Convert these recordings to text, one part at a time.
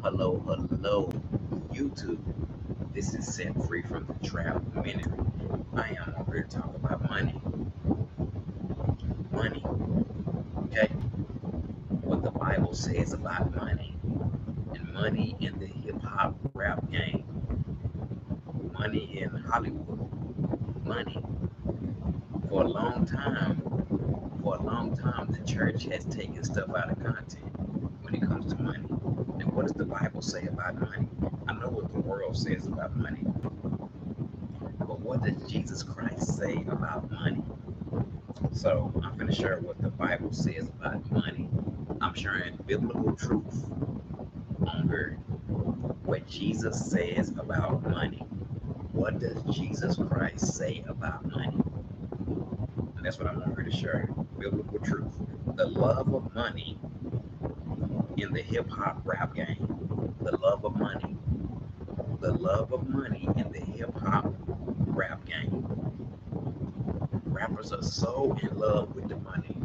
Hello, YouTube. This is Set Free from the Trap Ministry. I am over here to talk about money. Money, okay? What the Bible says about money. And money in the hip hop rap game. Money in Hollywood. Money. For a long time, the church has taken stuff out of content when it comes to money. And what does the Bible say about money? I know what the world says about money, but what does Jesus Christ say about money? So I'm going to share what the Bible says about money. I'm sharing biblical truth on here. What Jesus says about money. What does Jesus Christ say about money? And that's what I'm here to share. Biblical truth. The love of money in the hip hop rap game. The love of money. The love of money in the hip hop rap game. Rappers are so in love with the money.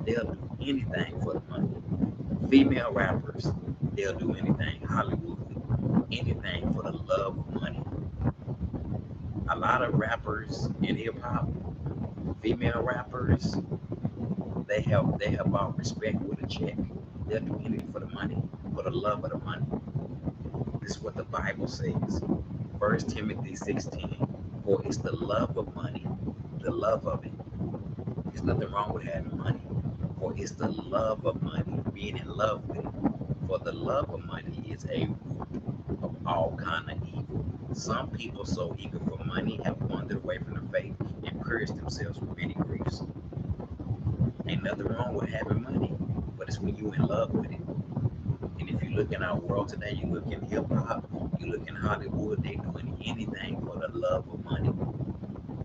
They'll do anything for the money. Female rappers, they'll do anything. Hollywood, anything for the love of money. A lot of rappers in hip hop, female rappers, they have bought respect with a check. They'll do anything for the money, for the love of the money. This is what the Bible says. 1 Timothy 16. For it's the love of money, the love of it. There's nothing wrong with having money. For it's the love of money, being in love with it. For the love of money is a root of all kind of evil. Some people so eager for money have wandered away from the faith and cursed themselves with many griefs. Ain't nothing wrong with having money, but it's when you in love with it. And if you look in our world today, you look in hip hop, you look in Hollywood, they doing anything for the love of money.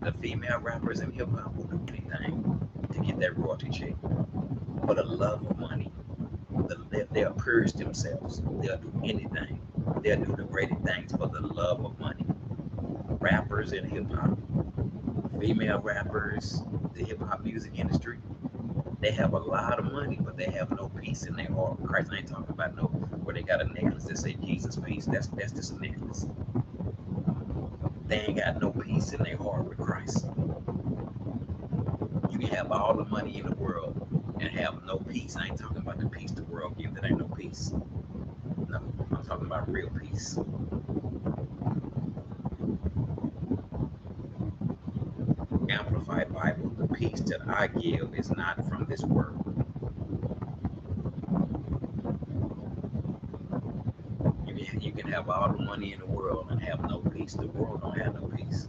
The female rappers in hip hop will do anything to get that royalty check for the love of money. They'll purge themselves. They'll do anything. They'll do the greatest things for the love of money. Rappers in hip hop, female rappers, the hip hop music industry, they have a lot of money, but they have no peace in their heart. Christ, I ain't talking about no where they got a necklace that say Jesus peace. That's just a necklace. They ain't got no peace in their heart with Christ. You can have all the money in the world and have no peace. I ain't talking about the peace the world gives. That ain't no peace. No, I'm talking about real peace. Amplified Bible. The peace that I give is not from this world. You can have all the money in the world and have no peace. The world don't have no peace.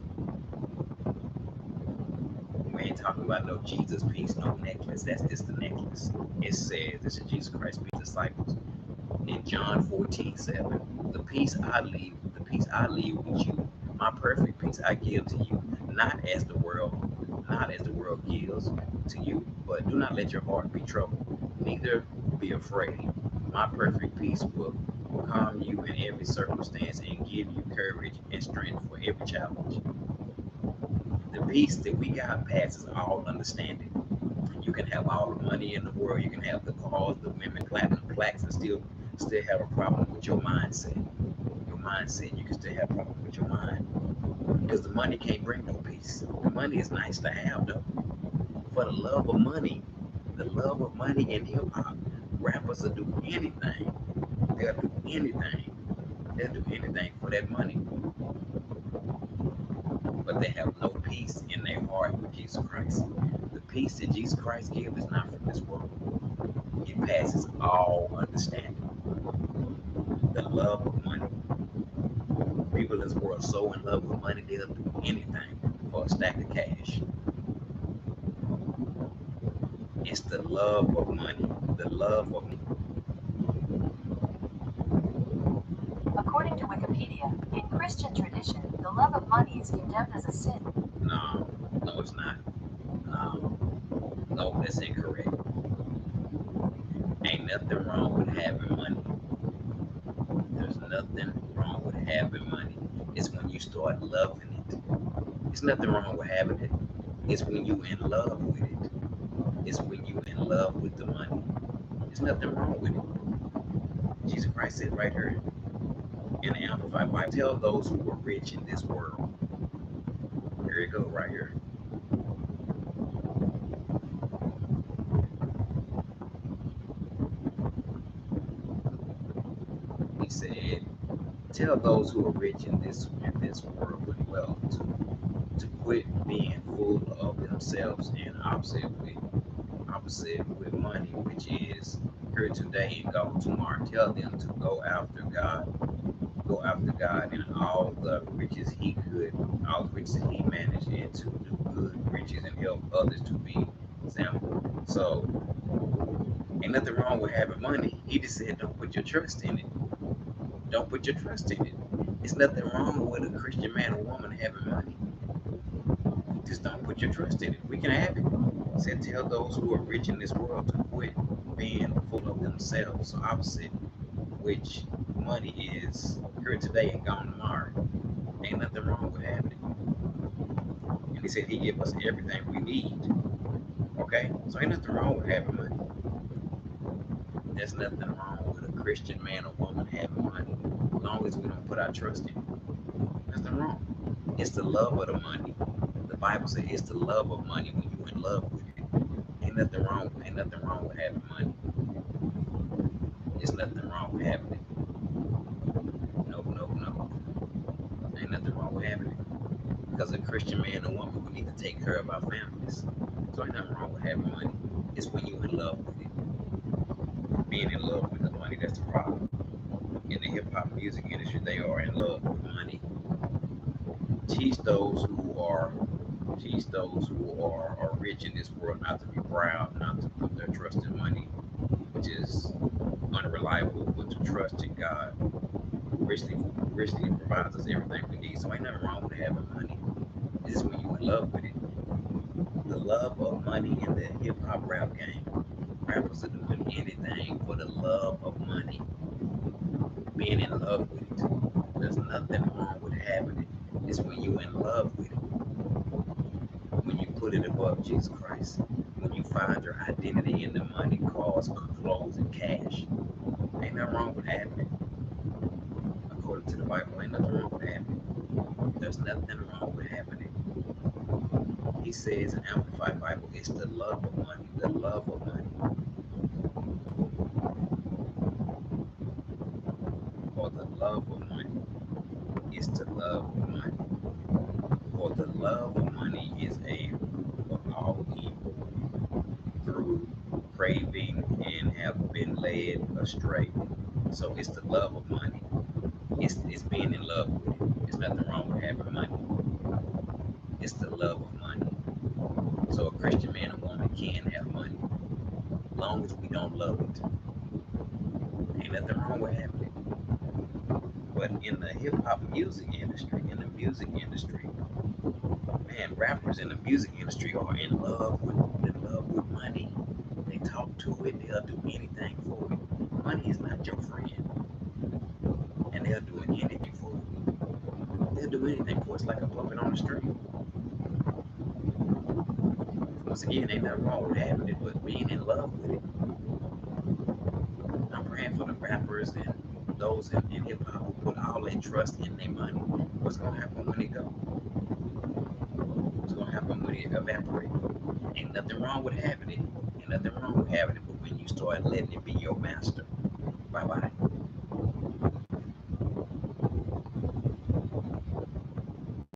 We ain't talking about no Jesus peace, no necklace. That's just the necklace. It says, this is Jesus Christ peace disciples. In John 14:7, the peace I leave with you, my perfect peace I give to you, not as the world gives to you, but do not let your heart be troubled, neither be afraid. My perfect peace will calm you in every circumstance and give you courage and strength for every challenge. The peace that we got passes all understanding. You can have all the money in the world, you can have the cars, the women, platinum plaques, and still have a problem with your mindset. Your mindset, you can still have a problem with your mind. Because the money can't bring no peace. The money is nice to have though. For the love of money in hip hop, rappers will do anything. They'll do anything. They'll do anything for that money. But they have no peace in their heart with Jesus Christ. The peace that Jesus Christ gives is not from this world. It passes all understanding. The love of money. People in this world are so in love with money, they'll do anything for a stack of cash. It's the love of money. The love of money. According to Wikipedia, in Christian tradition, the love of money is condemned as a sin. No, it's not. No, that's incorrect. Ain't nothing wrong with having money. There's nothing wrong with having money. It's when you start loving it. There's nothing wrong with having it. It's when you in love with it. It's when you in love with the money. There's nothing wrong with it. Jesus Christ said right here in the Amplified Bible, tell those who are rich in this world. Here you go, right here. He said, tell those who are rich in this world with wealth to quit being full of themselves and opposite with money, which is here today and gone tomorrow. Tell them to go after God and all the riches he could, all the riches he managed, and to do good riches and help others to be example. So ain't nothing wrong with having money. He just said don't put your trust in it. Don't put your trust in it. It's nothing wrong with a Christian man or woman having money. Just don't put your trust in it. We can have it. He said tell those who are rich in this world to quit being full of themselves. So opposite, which money is here today and gone tomorrow. Ain't nothing wrong with having it. And he said he give us everything we need. Okay? So ain't nothing wrong with having money. There's nothing wrong with a Christian man or woman having money. As long as we don't put our trust in it. Nothing wrong. It's the love of the money. The Bible says it's the love of money when you're in love with it. Ain't nothing wrong with having money. There's nothing wrong with having it. No, no, no. Ain't nothing wrong with having it. Because a Christian man or woman, we need to take care of our families. So ain't nothing wrong with having money. It's when you're in love with it. Being in love with the money, that's the problem. In the hip hop music industry, they are in love with money. Teach those who are are rich in this world not to be proud, not to put their trust in money, which is unreliable, but to trust in God. Richly provides us everything we need. So ain't nothing wrong with having money. It's just when you in love with it. The love of money in the hip hop rap game. Rappers are doing anything for the love of money, being in love with it. There's nothing wrong with having it. It's when you in love with it, when you put it above Jesus Christ, when you find your identity in the money, cars, clothes, and cash. Ain't nothing wrong with having it. According to the Bible, ain't nothing wrong with having it. There's nothing wrong with having it. He says in Amplified Bible, it's the love of money, the love of money, or the love of money. It's the love of money. For the love of money is a root of all evil through craving and have been led astray. So it's the love of money. It's being in love with it. There's nothing wrong with having money. It's the love of money. So a Christian man or woman can have money, as long as we don't love it. Ain't nothing wrong with having it. But in the hip hop music industry, man, rappers in the music industry are in love with money. They talk to it, they'll do anything for it. Money is not your friend, and they'll do anything for it. They'll do anything for it. It's like a puppet on the string. Once again, ain't nothing wrong with having it, but being in love with it. I'm praying for the rappers and those in hip hop who put all their trust in their money. What's gonna happen when it go? What's gonna happen when it evaporate? Ain't nothing wrong with having it. Ain't nothing wrong with having it, but when you start letting it be your master,